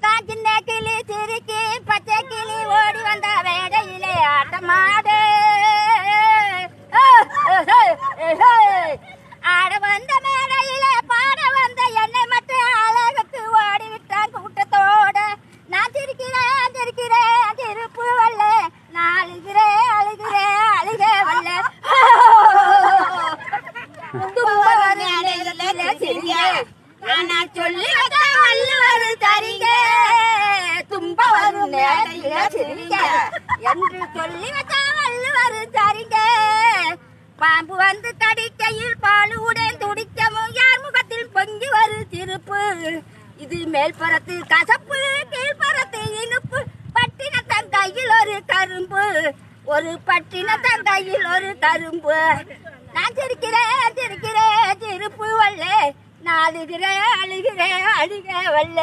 காஞ்சின கிளி சிரிக்கி பச்சை கிளி ஓடி வந்த வேடையிலே ஆட்டமாடு ஆட வந்த மேடையிலே பாட வந்த என்னை மட்டும் அழகுக்கு ஓடி விட்டான் கூட்டத்தோட. நான் சிரிக்கிறேன் சிரிக்கிறேன் திருப்பு வல்ல, நான் அழுகிறேன் அழுகிறேன் அழுக வல்ல. நான் சொல்லி வள்ளுவர் தரிக தும்ப வரும் நேரையில சிரிங்க என்று சொல்லி வச்ச வள்ளுவர் தரிங்க. பாம்பு வந்து கடிக்கையில் பாலுடன் துடிக்கவும் யார் முகத்தில் பொங்கி வரும் திருப்பு. இது மேல்புறத்து கசப்பு கீழ்புறத்து இனிப்பு, பட்டினத்தன் கையில் ஒரு கரும்பு, ஒரு பட்டினத்தன் கையில் ஒரு கரும்பு. நான் சிரிக்கிறேன் சிரிக்கிறேன் திருப்பு வல்ல, நான் அழுகிறேன் அழுகிறேன் அழுக வல்ல.